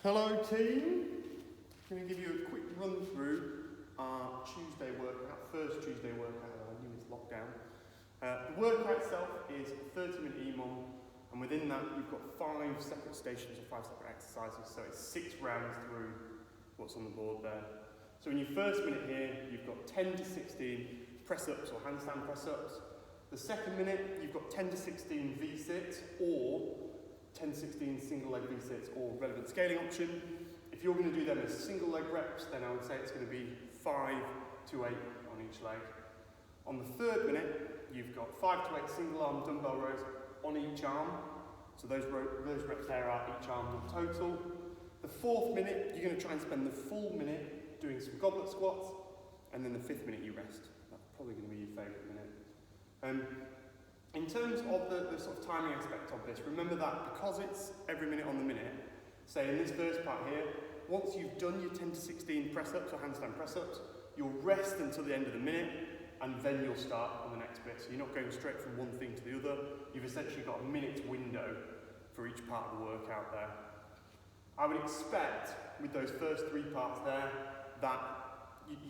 Hello team, I'm going to give you a quick run through our Tuesday workout, first Tuesday workout. I knew it's lockdown. The workout itself is a 30-minute EMOM, and within that you've got 5 separate stations or 5 separate exercises, so it's 6 rounds through what's on the board there. So in your first minute here, you've got 10 to 16 press-ups or handstand press-ups. The second minute, you've got 10 to 16 V-sits or 10 to 16 single leg V-sits or relevant scaling option. If you're going to do them as single leg reps, then I would say it's going to be 5 to 8 on each leg. On the third minute, you've got 5 to 8 single arm dumbbell rows on each arm. So those reps there are each arm in total. The fourth minute, you're going to try and spend the full minute doing some goblet squats, and then the 5th minute you rest. That's probably going to be your favourite minute. In terms of the sort of timing aspect of this, remember that because it's every minute on the minute, say in this first part here, once you've done your 10 to 16 press-ups or handstand press-ups, you'll rest until the end of the minute, and then you'll start on the next bit. So you're not going straight from one thing to the other. You've essentially got a minute's window for each part of the workout there. I would expect, with those first 3 parts there, that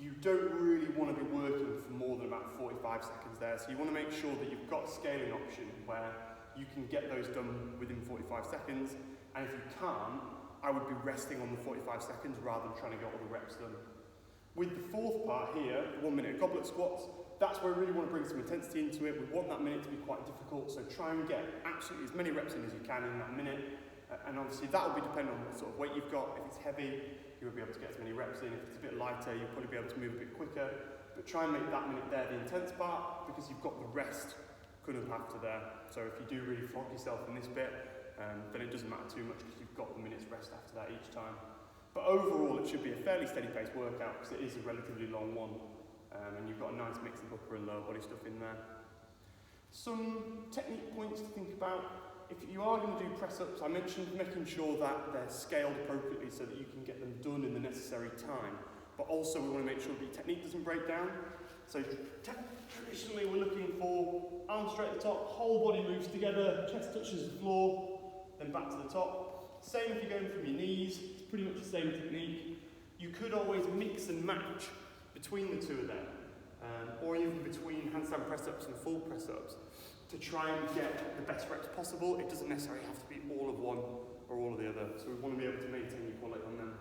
you don't really want to be working for more than about 45 seconds there. So you want to make sure that you've got a scaling option where you can get those done within 45 seconds. And if you can't, I would be resting on the 45 seconds rather than trying to get all the reps done. With the fourth part here, the 1 minute goblet squats, that's where we really want to bring some intensity into it. We want that minute to be quite difficult, so try and get absolutely as many reps in as you can in that minute. And obviously that will be dependent on what sort of weight you've got. If it's heavy, you won't be able to get as many reps in. If it's a bit lighter, you'll probably be able to move a bit quicker. But try and make that minute there the intense part, because you've got the rest kind of after there. So if you do really flog yourself in this bit, then it doesn't matter too much because you've got the minute's rest after that each time. But overall, it should be a fairly steady paced workout because it is a relatively long one. And you've got a nice mix of upper and lower body stuff in there. Some technique points to think about. If you are going to do press-ups, I mentioned making sure that they're scaled appropriately so that you can get them done in the necessary time. But also we want to make sure that your technique doesn't break down. So traditionally we're looking for arms straight at the top, whole body moves together, chest touches the floor, then back to the top. Same if you're going from your knees, it's pretty much the same technique. You could always mix and match between the two of them, or even between handstand press-ups and full press-ups, to try and get the best reps possible. It doesn't necessarily have to be all of one or all of the other, so we want to be able to maintain equality on them.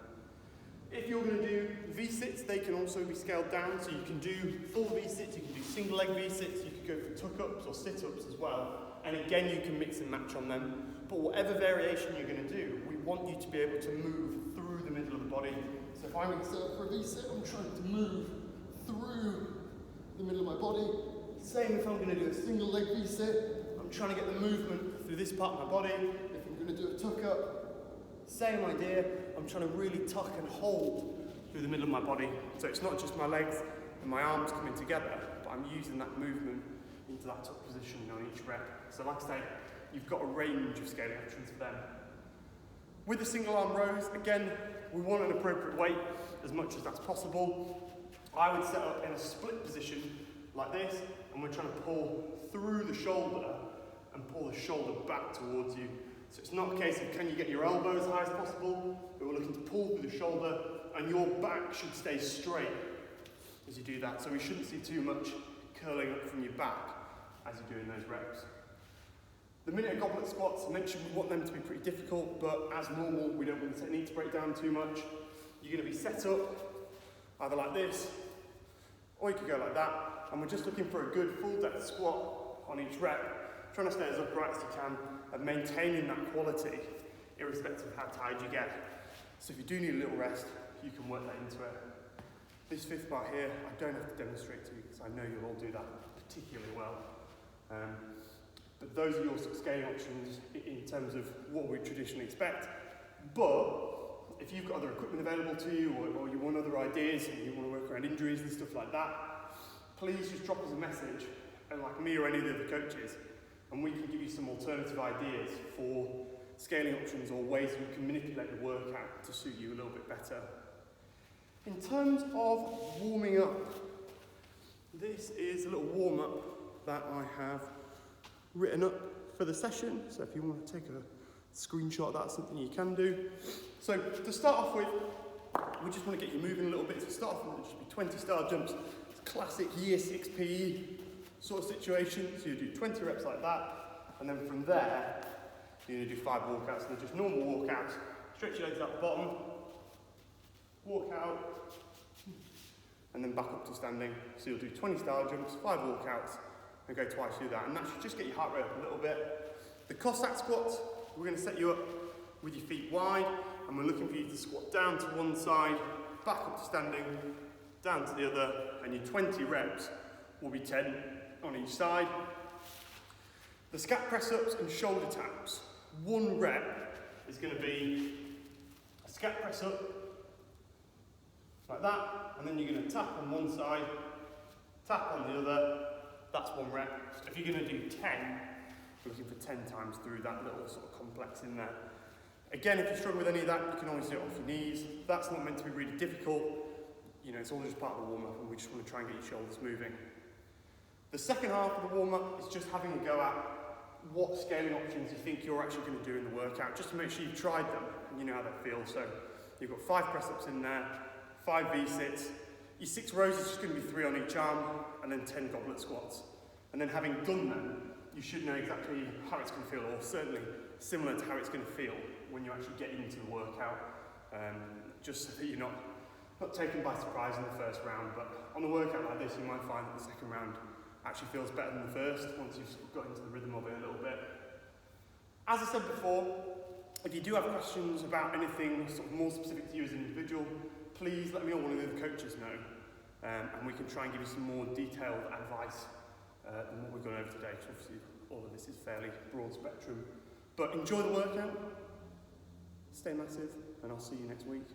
If you're going to do V-sits, they can also be scaled down, so you can do full V-sits, you can do single leg V-sits, you could go for tuck-ups or sit-ups as well, and again you can mix and match on them. But whatever variation you're going to do, we want you to be able to move through the middle of the body. So if I'm going to set up for a V-sit, I'm trying to move through the middle of my body. Same if I'm going to do a single leg V-sit, I'm trying to get the movement through this part of my body. If I'm going to do a tuck-up, same idea, I'm trying to really tuck and hold through the middle of my body. So it's not just my legs and my arms coming together, but I'm using that movement into that tuck position on each rep. So like I say, you've got a range of scaling options for them. With the single arm rows, again, we want an appropriate weight as much as that's possible. I would set up in a split position like this, and we're trying to pull through the shoulder and pull the shoulder back towards you. So it's not a case of can you get your elbow as high as possible, but we're looking to pull through the shoulder, and your back should stay straight as you do that. So we shouldn't see too much curling up from your back as you're doing those reps. The minute goblet squats, I mentioned we want them to be pretty difficult, but as normal, we don't want the technique to break down too much. You're going to be set up either like this, or you could go like that, and we're just looking for a good full depth squat on each rep, trying to stay as upright as you can and maintaining that quality irrespective of how tired you get. So if you do need a little rest, you can work that into it. This 5th part here, I don't have to demonstrate to you because I know you'll all do that particularly well. But those are your sort of scaling options in terms of what we traditionally expect. But if you've got other equipment available to you, or you want other ideas and you want to work around injuries and stuff like that, please just drop us a message, and like me or any of the other coaches, and we can give you some alternative ideas for scaling options or ways you can manipulate the workout to suit you a little bit better. In terms of warming up, this is a little warm-up that I have written up for the session. So if you want to take a screenshot of that, something you can do. So to start off with, we just want to get you moving a little bit. So start off with, it should be 20 star jumps. It's classic year 6 PE sort of situation. So you do 20 reps like that, and then from there, you're going to do 5 walkouts. They're just normal walkouts. Stretch your legs out the bottom, walk out, and then back up to standing. So you'll do 20 star jumps, 5 walkouts, and go twice through that. And that should just get your heart rate up a little bit. The Cossack Squats, we're going to set you up with your feet wide, and we're looking for you to squat down to one side, back up to standing, down to the other, and your 20 reps will be 10 on each side. The Scat press-ups and shoulder taps. 1 rep is going to be a Scat press-up, like that, and then you're going to tap on one side, tap on the other. That's 1 rep. So if you're going to do 10, you're looking for 10 times through that little sort of complex in there. Again, if you struggle with any of that, you can always do it off your knees. That's not meant to be really difficult. You know, it's all just part of the warm-up, and we just want to try and get your shoulders moving. The second half of the warm-up is just having a go at what scaling options you think you're actually going to do in the workout, just to make sure you've tried them and you know how they feel. So you've got 5 press-ups in there, 5 V-sits. Your 6 rows is just going to be 3 on each arm, and then 10 goblet squats. And then having done them, you should know exactly how it's going to feel, or certainly similar to how it's going to feel when you actually get into the workout, just so that you're not taken by surprise in the first round. But on a workout like this, you might find that the second round actually feels better than the first once you've sort of got into the rhythm of it a little bit. As I said before, if you do have questions about anything sort of more specific to you as an individual, please let me or one of the other coaches know, and we can try and give you some more detailed advice than what we've gone over today, because obviously all of this is fairly broad spectrum. But enjoy the workout, stay massive, and I'll see you next week.